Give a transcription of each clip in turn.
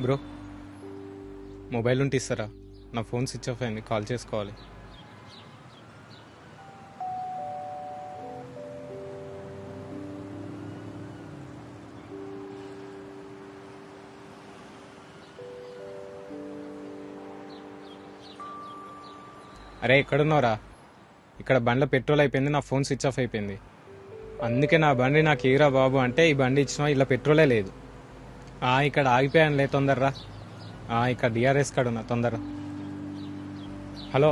Bro, mobile ఉంటే ఇస్తారా? నా ఫోన్ స్విచ్ ఆఫ్ అయింది, కాల్ చేసుకోవాలి. అరే ఎక్కడున్నారా? ఇక్కడ బండ్లో పెట్రోల్ అయిపోయింది, నా ఫోన్ స్విచ్ ఆఫ్ అయిపోయింది. అందుకే నా బండి నాకు ఏరా బాబు అంటే ఈ బండి ఇచ్చినా ఇలా పెట్రోలే లేదు. ఇక్కడ ఆగిపోయానులే, తొందరరా. ఇక్కడ డిఆర్ఎస్ కాడ ఉన్నా, తొందర. హలో,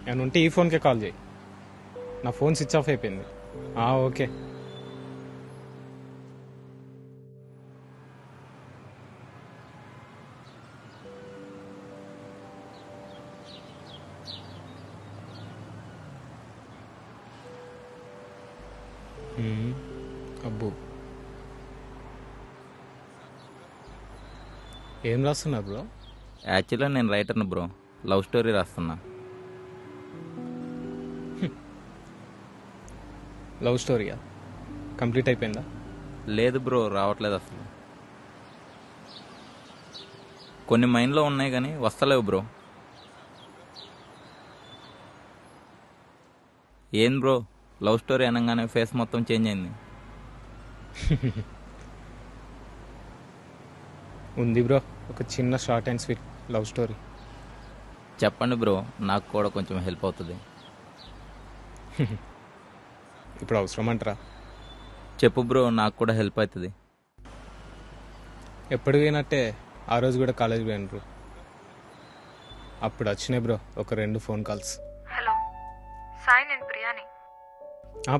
నేను ఉంటే ఈ ఫోన్కే కాల్ చేయి, నా ఫోన్ స్విచ్ ఆఫ్ అయిపోయింది. ఓకే. అబ్బో, ఏం రాస్తున్నారు బ్రో? యాక్చువల్గా నేను రైటర్ను బ్రో, లవ్ స్టోరీ రాస్తున్నా. లవ్ స్టోరీయా? కంప్లీట్ అయిపోయిందా? లేదు బ్రో, రావట్లేదు అసలు. కొన్ని మైండ్లో ఉన్నాయి కానీ వస్తలేవు బ్రో. ఏం బ్రో, లవ్ స్టోరీ అనగానే ఫేస్ మొత్తం చేంజ్ అయింది. ఉంది బ్రో, ఒక చిన్న short and sweet love story. చెప్పండి బ్రో, నాకు కూడా కొంచెం హెల్ప్ అవుతుంది. ఇప్పుడు అవసరం అంటారా? చెప్పు బ్రో, నాకు కూడా హెల్ప్ అవుతుంది. ఎప్పుడు పోయినట్టే ఆ రోజు కూడా కాలేజ్ పోయాను బ్రో. అప్పుడు వచ్చినాయి బ్రో ఒక 2 ఫోన్ కాల్స్. హలో సాయి, నేను ప్రియాని.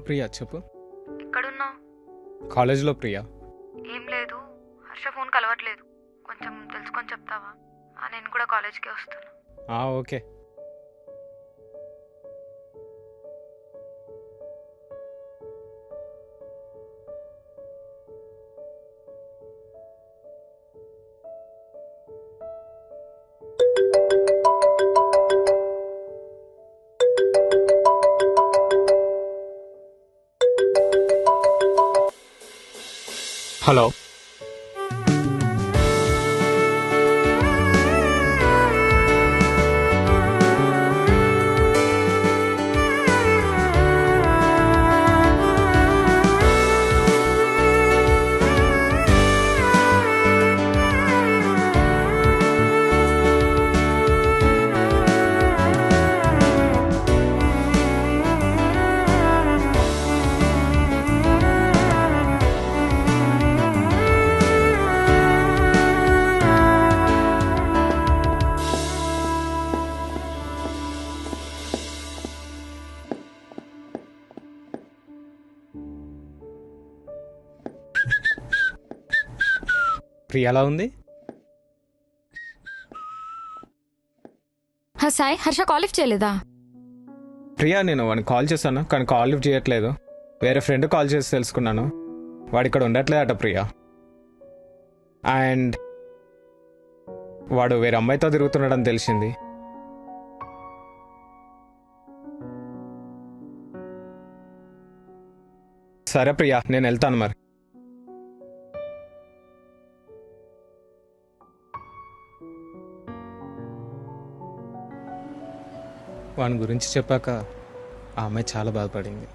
ప్రియా చెప్పు. ఎక్కడున్నావు? కాలేజ్లో ప్రియా. ఏం లేదు, హర్ష ఫోన్ కలవట్లేదు, కొంచెం తెలుసుకొని చెప్తావా? నేను కూడా కాలేజ్కి వస్తున్నా. ఓకే. హలో, ప్రియా ఎలా ఉంది? సాయి, హర్ష కాల్ లిఫ్ట్ చేయలేదా? ప్రియా, నేను వాడిని కాల్ చేశాను కానీ కాల్ లిఫ్ట్ చేయట్లేదు. వేరే ఫ్రెండ్ కాల్ చేసి తెలుసుకున్నాను, వాడు ఇక్కడ ఉండట్లేదట ప్రియా. అండ్ వాడు వేరే అమ్మాయితో తిరుగుతున్నాడని తెలిసింది. సరే ప్రియా, నేను వెళ్తాను మరి. వాని గురించి చెప్పాక ఆ అమ్మాయి చాలా బాధపడింది.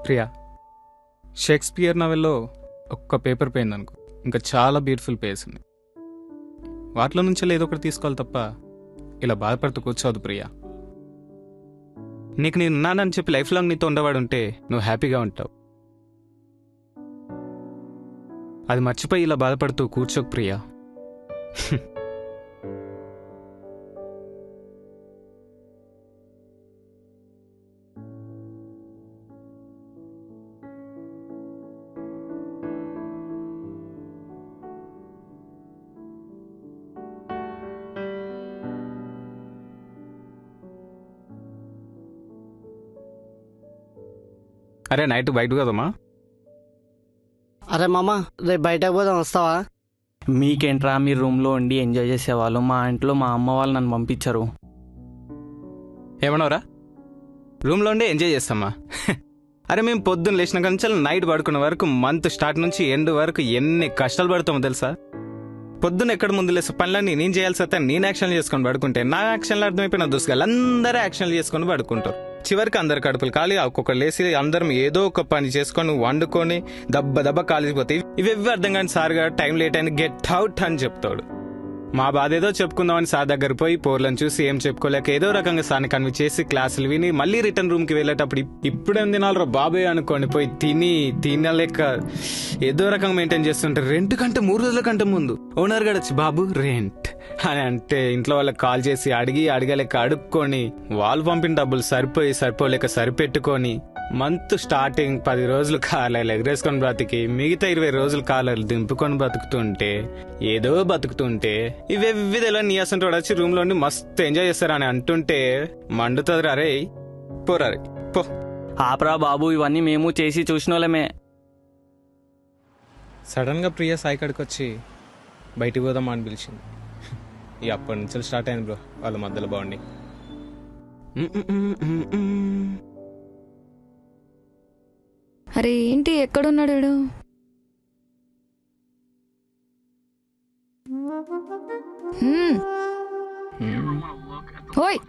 ప్రియా, షేక్స్పియర్ నవెల్లో ఒక్క పేపర్ పోయింది అనుకో, ఇంకా చాలా బ్యూటిఫుల్ పేజెస్ ఉన్నాయి. వాటిలో నుంచి ఏదో ఒకటి తీసుకోవాలి తప్ప ఇలా బాధపడుతూ కూర్చోవద్దు ప్రియా. నీకు నేను ఉన్నానని చెప్పి లైఫ్ లాంగ్ నీతో ఉండవాడు ఉంటే నువ్వు హ్యాపీగా ఉంటావు. అది మర్చిపోయి ఇలా బాధపడుతూ కూర్చోకు ప్రియా. అరే నైట్ బయట కదమ్మా. అరే మామ రేపు బయటకు పోదాం, వస్తావా? మీకేంట్రా, మీ రూమ్లో ఉండి ఎంజాయ్ చేసేవాళ్ళు. మా ఇంట్లో మా అమ్మ వాళ్ళు నన్ను పంపించరు. ఏమన్నావురా? రూమ్లో ఉండి ఎంజాయ్ చేస్తామా? అరే మేము పొద్దున్న లేచిన కానీ నైట్ పడుకునే వరకు మంత్ స్టార్ట్ నుంచి ఎండ్ వరకు ఎన్ని కష్టాలు పడతామో తెలుసా? పొద్దున్న ఎక్కడ ముందు లేసి పనులన్నీ నేను చేయాల్సి వస్తే నేను యాక్షన్లు చేసుకొని పడుకుంటే నా యాక్షన్లు అర్థమైపోయిన దోసుగాలు అందరూ యాక్షన్లు చేసుకొని పడుకుంటారు. చివరికి అందరు కడుపులు ఖాళీ, ఒక్కొక్కరు లేసి అందరం ఏదో ఒక పని చేసుకొని వండుకొని దెబ్బ కాలిపోతాయి. ఇవేవి అర్థం కాని సార్ గారు టైం లేట్ అయిన గెట్ అవుట్ అని చెప్తాడు. మా బాధ ఏదో చెప్పుకుందామని సార్ దగ్గర పోయి పోర్లను చూసి ఏం చెప్పుకోలేక ఏదో రకంగా సార్ని కన్వి చేసి క్లాసులు విని మళ్ళీ రిటర్న్ రూమ్కి వెళ్ళేటప్పుడు ఇప్పుడేం తినాలరా బాబాయ్ అనుకోండి పోయి తినలేక ఏదో రకంగా మెయింటైన్ చేస్తుంటే 2 కంటే 3 రోజుల కంటే ముందు ఓనర్ గడ వచ్చి బాబు రెంట్ అని అంటే ఇంట్లో వాళ్ళకి కాల్ చేసి అడగలేక అడుక్కొని వాళ్ళు పంపిన డబ్బులు సరిపోలేక సరిపెట్టుకొని మంత్ స్టార్టింగ్ 10 రోజులు కాలేలు ఎగరేసుకొని బ్రతికి మిగతా 20 రోజులు కాలేలు దింపుకొని బతుకుతుంటే ఏదో బతుకుతుంటే ఇవేవిధంగా నీ అసంటూ వచ్చి రూమ్ లో మస్తు ఎంజాయ్ చేస్తారని అంటుంటే మండుతుంది. అరే పోరా పో. ఆపరా బాబు, ఇవన్నీ మేము చేసి చూసిన వాళ్ళమే. సడన్ గా ప్రియ సాయి కాడికి వచ్చి బయటికి పోదామా అని పిలిచింది. ఇక అప్పటి నుంచి స్టార్ట్ అయింది బ్రో వాళ్ళ మధ్యలో బాగుండి. అరే ఏంటి ఎక్కడున్నాడు వీడు? ఓయ్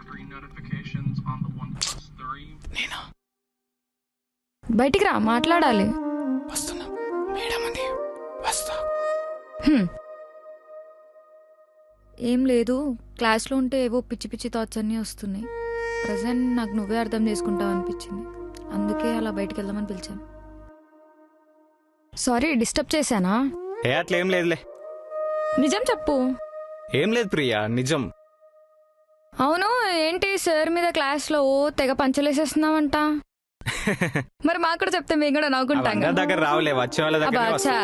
బయటికి రా, మాట్లాడాలి. ఏం లేదు, క్లాస్లో ఉంటే ఏవో పిచ్చి పిచ్చి థాట్స్ అన్నీ వస్తున్నాయి. ప్రజెంట్ నాకు నువ్వే అర్థం చేసుకుంటావు అనిపించింది, అందుకే అలా బయటికి వెళ్దామని పిలిచాను. సారీ డిస్టర్బ్ చేశానా? అట్లేం లేదులే. నిజం చెప్పు. ఏం లేదు ప్రియా, నిజం. అవును, ఏంటి సార్ మీద క్లాస్లో ఓ తెగ పంచలేసేస్తున్నావంట? మరి మాకు కూడా చెప్తే మేము కూడా నవ్వుకుంటాం కదా. దగ్గర రావులే, వచ్చే వాళ్ళ దగ్గర. అచ్చా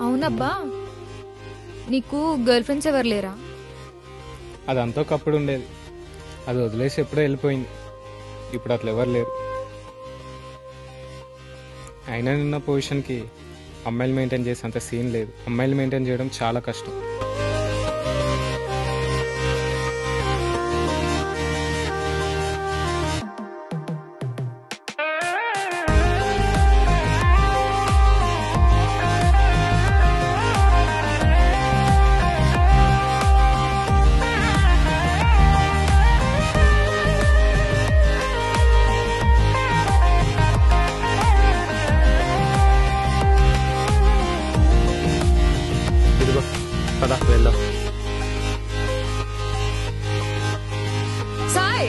అవునబ్బా, నీకు గర్ల్ ఫ్రెండ్స్ ఎవరు లేరా? అదంతా ఒకప్పుడు ఉండేది, అది వదిలేసి ఎప్పుడో వెళ్ళిపోయింది. ఇప్పుడు అట్లా ఎవరు లేరు. అయినా నిన్న పొజిషన్కి అమ్మాయిలు మెయింటైన్ చేసేంత సీన్ లేదు. అమ్మాయిలు మెయింటైన్ చేయడం చాలా కష్టం. పద వెళ్దాం. సాయ్,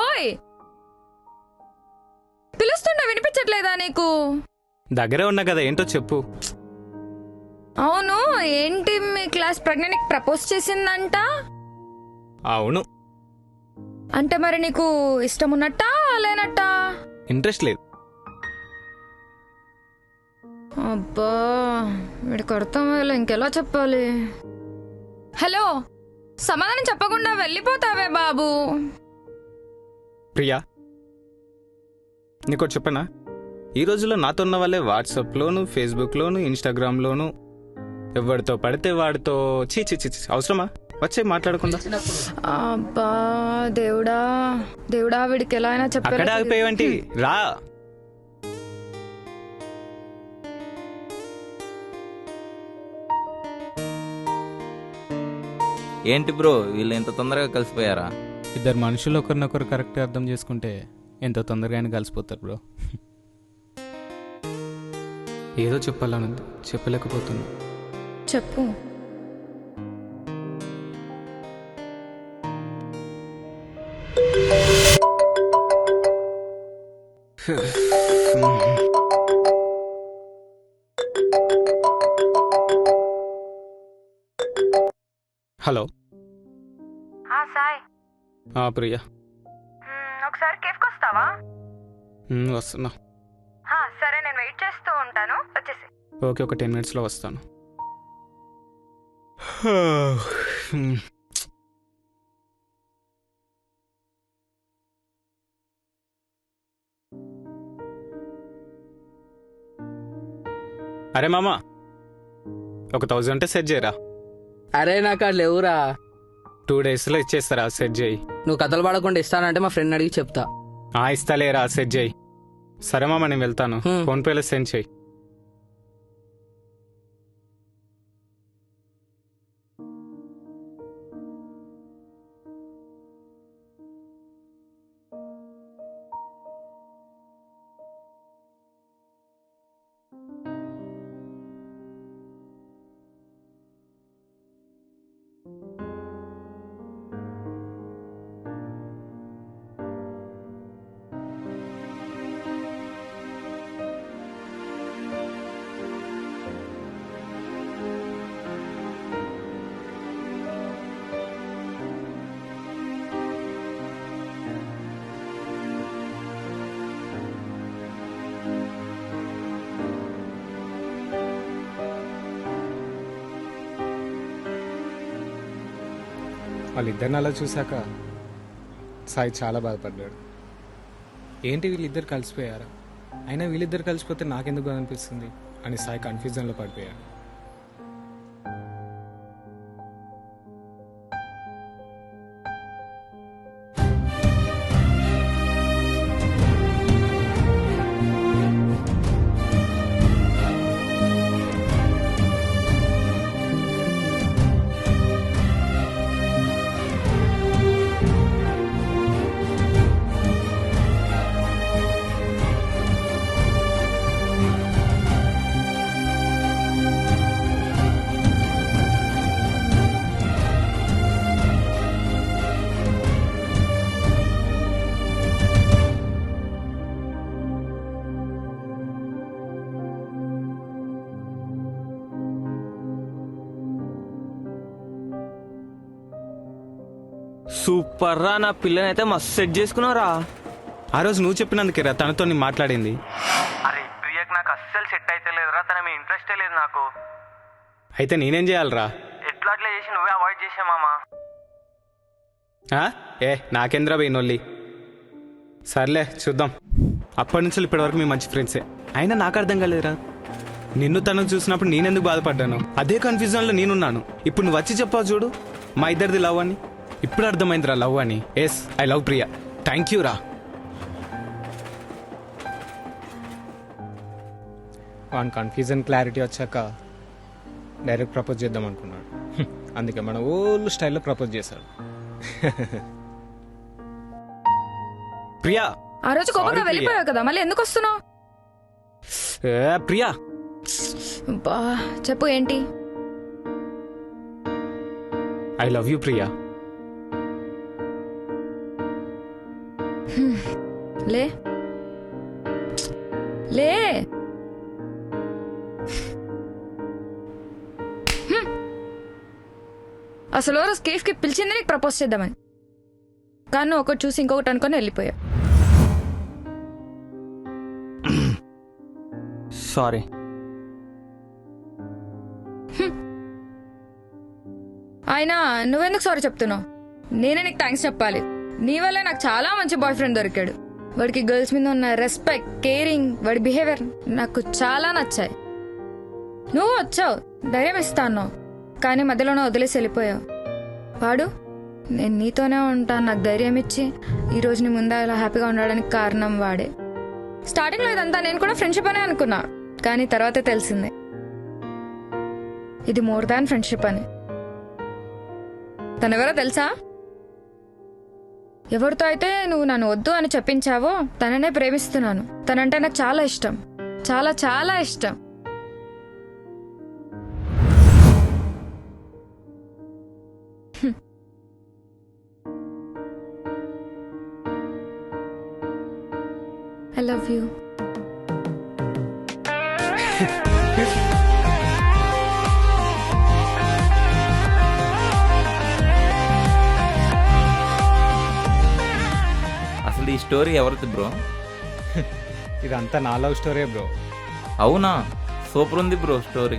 ఓయ్ పిలుస్తుండే వినిపించట్లేదా నీకు? దగ్గరే ఉన్నా కదా, ఏంటో చెప్పు. అవును, ఏంటి మీ క్లాస్ ప్రెగ్నెంట్ ప్రపోజ్ చేసిందంట? అవును. అంటే మరి నీకు ఇష్టం ఉన్నట్టా లేనట్టా? ఇంట్రెస్ట్ లేదు. అబ్బా వీడికి అర్థమయ్యేలా ఇంకెలా చెప్పాలి? హలో, సమాధానం చెప్పకుండా వెళ్ళిపోతావే బాబు. ప్రియా నీకు చెప్పనా, ఈ రోజుల్లో నాతో ఉన్న వాళ్ళే వాట్సాప్లోను, ఫేస్బుక్లోను, ఇన్స్టాగ్రామ్లోను ఎవరితో పడితే వాడితో చీ అవసరమా? వచ్చే మాట్లాడకుండా. అబ్బా దేవుడా దేవుడా, వీడికి ఎలా అయినా అక్కడే చెప్పాలి. ఆగిపోయేవంటి రా. ఏంటి బ్రో వీళ్ళు ఇంత తొందరగా కలిసిపోయారా? ఇద్దరు మనుషులు ఒకరినొకరు కరెక్ట్గా అర్థం చేసుకుంటే ఎంత తొందరగానే కలిసిపోతారు బ్రో. ఏదో చెప్పాలనుంది, చెప్పలేకపోతున్నా. చెప్పు. హలో. సాయ్, ప్రియా. ఒకసారి కేఫ్కి వస్తావా? వస్తున్నా. సరే, నేను వెయిట్ చేస్తూ ఉంటాను, వచ్చేసి. ఓకే, ఒక 10 minutesలో వస్తాను. అరే మామా, ఒక 1000 అంటే సెట్ చేయరా. అరే నాకు అట్లా లేవురా. 2 daysలో ఇచ్చేస్తారా, సెట్ చేయి. నువ్వు కథలు పడకుండా ఇస్తానంటే మా ఫ్రెండ్ అడిగి చెప్తా. ఇస్తాలేరా, సెట్ చేయి. సరే మామ, నేను వెళ్తాను. ఫోన్పేలో సెండ్ చేయి. వాళ్ళిద్దరిని అలా చూశాక సాయి చాలా బాధపడ్డాడు. ఏంటి వీళ్ళిద్దరు కలిసిపోయారా, అయినా వీళ్ళిద్దరు కలిసిపోతే నాకెందుకు అనిపిస్తుంది అని సాయి కన్ఫ్యూజన్లో పడిపోయాడు. సూపర్ రా, నా పిల్లని అయితే మస్తు సెట్ చేసుకున్నావురా. ఆ రోజు నువ్వు చెప్పినందుకేరా తనతో నేను మాట్లాడింది. అరే ప్రియకి నాకు అస్సలు సెట్ అయితే లేదురా, తన మీ ఇంట్రెస్టే లేదు నాకు. అయితే నేనేం చేయాలరా? ఎట్లా అట్లా చేసి నువ్వే అవాయిడ్ చేసా మామా. నాకేంద్రా పోయి నొల్లి. సర్లే చూద్దాం. అప్పటి నుంచి ఇప్పటి వరకు మీ మంచి ఫ్రెండ్సే. అయినా నాకు అర్థం కాలేదురా, నిన్ను తను చూసినప్పుడు నేనెందుకు బాధపడ్డాను, అదే కన్ఫ్యూజన్లో నేనున్నాను. ఇప్పుడు నువ్వు వచ్చి చెప్పావు చూడు మా ఇద్దరిది లవ్ అని. ఇప్పుడు అర్థమైందిరా లవ్ అని. Yes, I love Priya. Thank you రా. వాన్ కన్ఫ్యూజన్ క్లారిటీ వచ్చాక డైరెక్ట్ ప్రపోజ్ చేద్దాం అనుకున్నాడు. అందుకే మన ఓల్డ్ స్టైల్లో ప్రపోజ్ చేశాడు. ప్రియా, ఆ రోజు కోపంగా Sorry, వెళ్ళిపోయావు కదా, మళ్ళీ ఎందుకు వస్తున్నావు? ప్రియా బా, చెప్పు ఏంటి? I love you Priya. లే లే. అసలు రోజు కేఫ్కి పిలిచింది నీకు ప్రపోజ్ చేద్దామని, కానీ నువ్వు ఒకటి చూసి ఇంకొకటి అనుకొని వెళ్ళిపోయా. సారీ. అయినా నువ్వెందుకు సారీ చెప్తున్నావు? నేనే నీకు థ్యాంక్స్ చెప్పాలి. నీ వల్ల నాకు చాలా మంచి బాయ్ ఫ్రెండ్ దొరికాడు. వాడికి గర్ల్స్ మీద ఉన్న రెస్పెక్ట్, కేరింగ్, వాడి బిహేవియర్ నాకు చాలా నచ్చాయి. నువ్వు వచ్చావు, ధైర్యం ఇస్తాను, కానీ మధ్యలోనే వదిలేసి వెళ్ళిపోయావు. వాడు నేను నీతోనే ఉంటాను నాకు ధైర్యం ఇచ్చి ఈరోజు నీ ముందా ఇలా హ్యాపీగా ఉండడానికి కారణం వాడే. స్టార్టింగ్లో ఇదంతా నేను కూడా ఫ్రెండ్షిప్ అనే అనుకున్నా, కానీ తర్వాతే తెలిసిందే ఇది మోర్ దాన్ ఫ్రెండ్షిప్ అని. తనెవరో తెలుసా? ఎవరితో అయితే నువ్వు నన్ను వద్దు అని చెప్పించావో తననే ప్రేమిస్తున్నాను. తనంటే నాకు చాలా ఇష్టం, చాలా చాలా ఇష్టం. I love you. అసలు ఈ స్టోరీ ఎవరిది బ్రో? ఇదంతా నా లవ్ స్టోరీ బ్రో. అవునా, సూపర్ ఉంది బ్రో స్టోరీ.